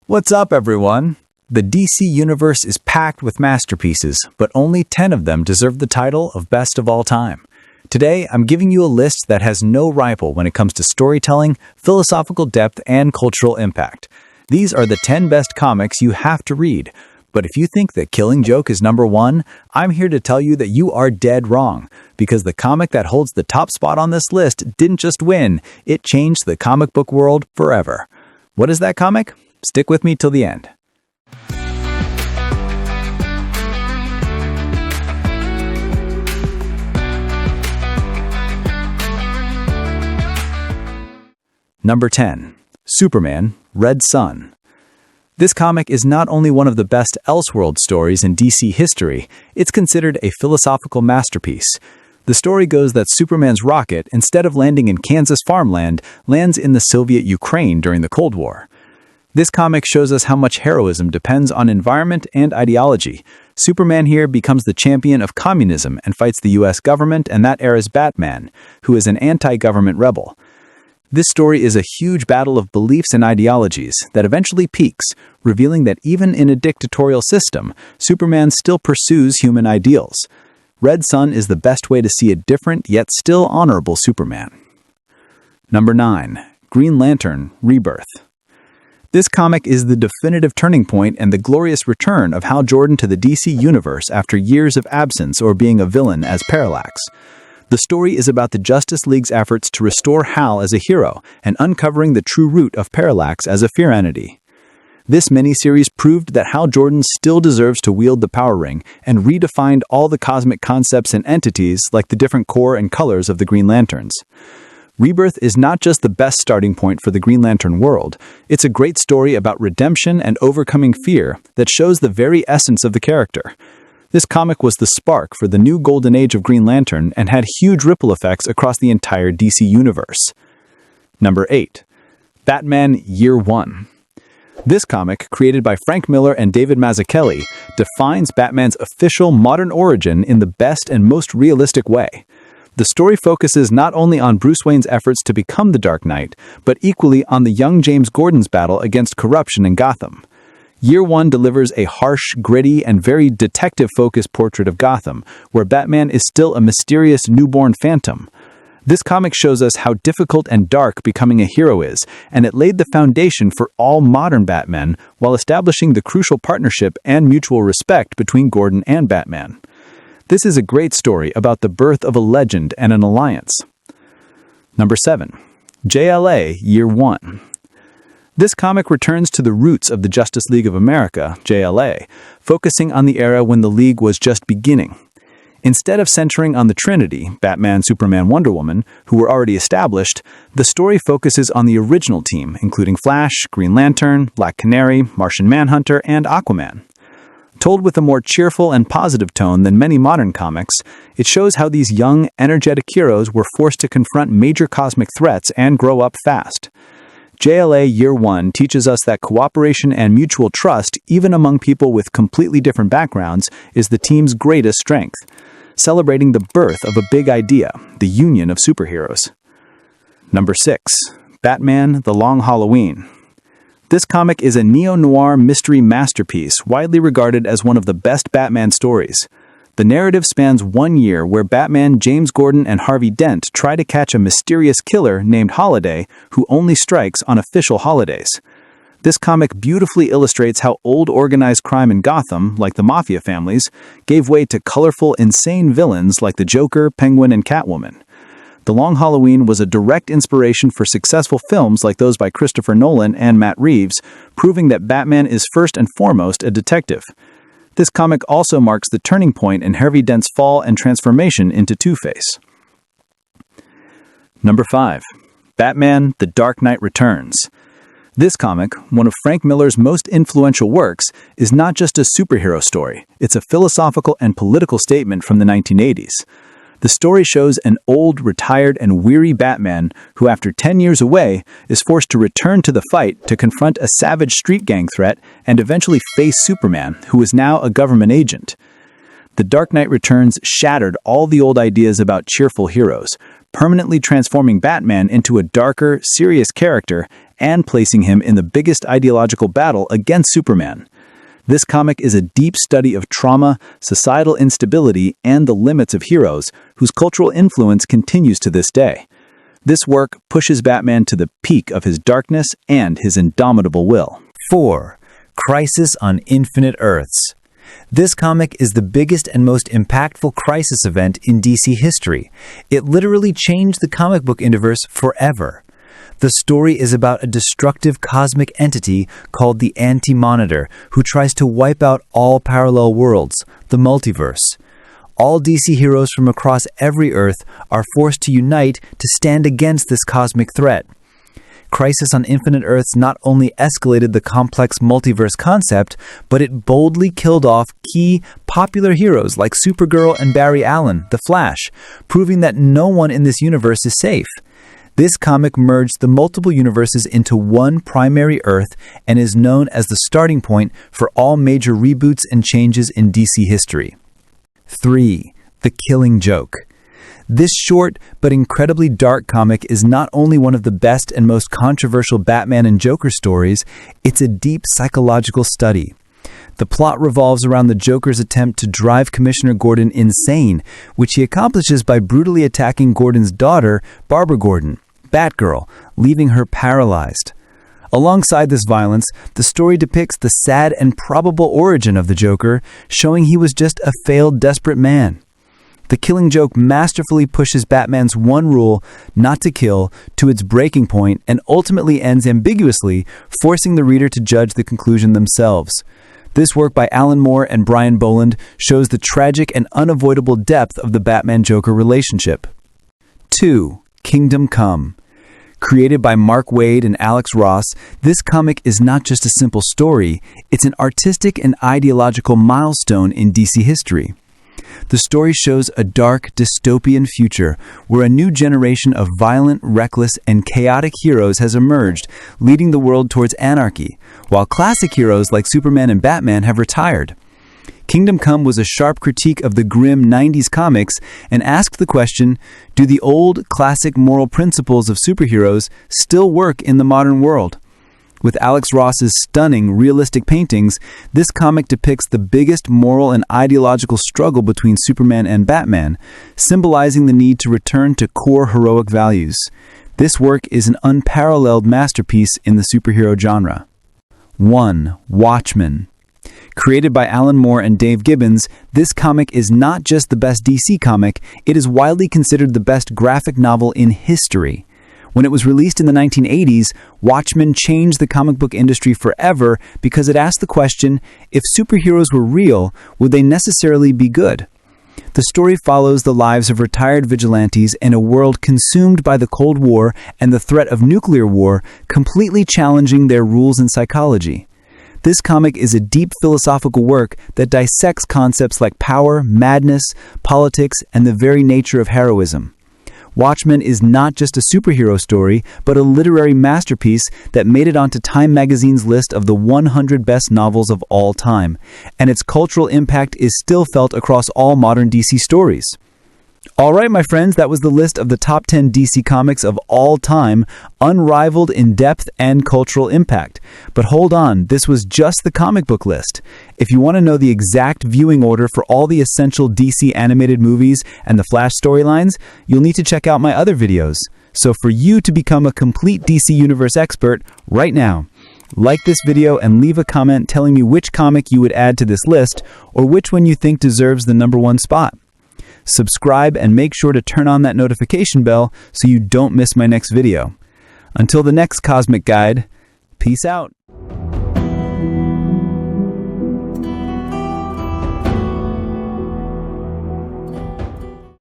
What's up, everyone? The DC universe is packed with masterpieces, but only 10 of them deserve the title of Best of All Time. Today, I'm giving you a list that has no rival when it comes to storytelling, philosophical depth, and cultural impact. These are the 10 best comics you have to read. But if you think that Killing Joke is number one, I'm here to tell you that you are dead wrong, because the comic that holds the top spot on this list didn't just win, it changed the comic book world forever. What is that comic? Stick with me till the end. Number 10. Superman, Red Son. This comic is not only one of the best Elseworld stories in DC history, it's considered a philosophical masterpiece. The story goes that Superman's rocket, instead of landing in Kansas farmland, lands in the Soviet Ukraine during the Cold War. This comic shows us how much heroism depends on environment and ideology. Superman here becomes the champion of communism and fights the US government and that era's Batman, who is an anti-government rebel. This story is a huge battle of beliefs and ideologies that eventually peaks, revealing that even in a dictatorial system, Superman still pursues human ideals. Red Son is the best way to see a different yet still honorable Superman. Number 9. Green Lantern, Rebirth. This comic is the definitive turning point and the glorious return of Hal Jordan to the DC universe after years of absence or being a villain as Parallax. The story is about the Justice League's efforts to restore Hal as a hero and uncovering the true root of Parallax as a fear entity. This miniseries proved that Hal Jordan still deserves to wield the power ring and redefined all the cosmic concepts and entities like the different core and colors of the Green Lanterns. Rebirth is not just the best starting point for the Green Lantern world, it's a great story about redemption and overcoming fear that shows the very essence of the character. This comic was the spark for the new golden age of Green Lantern and had huge ripple effects across the entire DC universe. Number 8. Batman Year One. This comic, created by Frank Miller and David Mazzucchelli, defines Batman's official modern origin in the best and most realistic way. The story focuses not only on Bruce Wayne's efforts to become the Dark Knight, but equally on the young James Gordon's battle against corruption in Gotham. Year One delivers a harsh, gritty, and very detective-focused portrait of Gotham, where Batman is still a mysterious newborn phantom. This comic shows us how difficult and dark becoming a hero is, and it laid the foundation for all modern Batmen while establishing the crucial partnership and mutual respect between Gordon and Batman. This is a great story about the birth of a legend and an alliance. Number 7. JLA Year One. This comic returns to the roots of the Justice League of America, JLA, focusing on the era when the League was just beginning. Instead of centering on the Trinity, Batman, Superman, Wonder Woman, who were already established, the story focuses on the original team, including Flash, Green Lantern, Black Canary, Martian Manhunter, and Aquaman. Told with a more cheerful and positive tone than many modern comics, it shows how these young, energetic heroes were forced to confront major cosmic threats and grow up fast. JLA Year One teaches us that cooperation and mutual trust, even among people with completely different backgrounds, is the team's greatest strength, celebrating the birth of a big idea, the union of superheroes. Number 6. Batman: The Long Halloween. This comic is a neo-noir mystery masterpiece widely regarded as one of the best Batman stories. The narrative spans 1 year where Batman, James Gordon, and Harvey Dent try to catch a mysterious killer named Holiday who only strikes on official holidays. This comic beautifully illustrates how old organized crime in Gotham, like the Mafia families, gave way to colorful, insane villains like the Joker, Penguin, and Catwoman. The Long Halloween was a direct inspiration for successful films like those by Christopher Nolan and Matt Reeves, proving that Batman is first and foremost a detective. This comic also marks the turning point in Harvey Dent's fall and transformation into Two-Face. Number 5. Batman: The Dark Knight Returns. This comic, one of Frank Miller's most influential works, is not just a superhero story, it's a philosophical and political statement from the 1980s. The story shows an old, retired, and weary Batman who, after 10 years away, is forced to return to the fight to confront a savage street gang threat and eventually face Superman, who is now a government agent. The Dark Knight Returns shattered all the old ideas about cheerful heroes, permanently transforming Batman into a darker, serious character and placing him in the biggest ideological battle against Superman. This comic is a deep study of trauma, societal instability, and the limits of heroes, whose cultural influence continues to this day. This work pushes Batman to the peak of his darkness and his indomitable will. 4. Crisis on Infinite Earths. This comic is the biggest and most impactful crisis event in DC history. It literally changed the comic book universe forever. The story is about a destructive cosmic entity called the Anti-Monitor, who tries to wipe out all parallel worlds, the multiverse. All DC heroes from across every Earth are forced to unite to stand against this cosmic threat. Crisis on Infinite Earths not only escalated the complex multiverse concept, but it boldly killed off key, popular heroes like Supergirl and Barry Allen, The Flash, proving that no one in this universe is safe. This comic merged the multiple universes into one primary Earth and is known as the starting point for all major reboots and changes in DC history. 3. The Killing Joke. This short but incredibly dark comic is not only one of the best and most controversial Batman and Joker stories, it's a deep psychological study. The plot revolves around the Joker's attempt to drive Commissioner Gordon insane, which he accomplishes by brutally attacking Gordon's daughter, Barbara Gordon, Batgirl, leaving her paralyzed. Alongside this violence, the story depicts the sad and probable origin of the Joker, showing he was just a failed, desperate man. The Killing Joke masterfully pushes Batman's one rule, not to kill, to its breaking point and ultimately ends ambiguously, forcing the reader to judge the conclusion themselves. This work by Alan Moore and Brian Boland shows the tragic and unavoidable depth of the Batman-Joker relationship. 2. Kingdom Come. Created by Mark Waid and Alex Ross, this comic is not just a simple story, it's an artistic and ideological milestone in DC history. The story shows a dark, dystopian future where a new generation of violent, reckless, and chaotic heroes has emerged, leading the world towards anarchy, while classic heroes like Superman and Batman have retired. Kingdom Come was a sharp critique of the grim 90s comics and asked the question, do the old, classic moral principles of superheroes still work in the modern world? With Alex Ross's stunning, realistic paintings, this comic depicts the biggest moral and ideological struggle between Superman and Batman, symbolizing the need to return to core heroic values. This work is an unparalleled masterpiece in the superhero genre. 1. Watchmen. Created by Alan Moore and Dave Gibbons, this comic is not just the best DC comic, it is widely considered the best graphic novel in history. When it was released in the 1980s, Watchmen changed the comic book industry forever because it asked the question, if superheroes were real, would they necessarily be good? The story follows the lives of retired vigilantes in a world consumed by the Cold War and the threat of nuclear war, completely challenging their rules and psychology. This comic is a deep philosophical work that dissects concepts like power, madness, politics, and the very nature of heroism. Watchmen is not just a superhero story, but a literary masterpiece that made it onto Time magazine's list of the 100 best novels of all time, and its cultural impact is still felt across all modern DC stories. All right, my friends, that was the list of the top 10 DC comics of all time, unrivaled in depth and cultural impact. But hold on, this was just the comic book list. If you want to know the exact viewing order for all the essential DC animated movies and the Flash storylines, you'll need to check out my other videos. So for you to become a complete DC Universe expert right now, like this video and leave a comment telling me which comic you would add to this list or which one you think deserves the #1 spot. Subscribe and make sure to turn on that notification bell so you don't miss my next video. Until the next Cosmic Guide, peace out.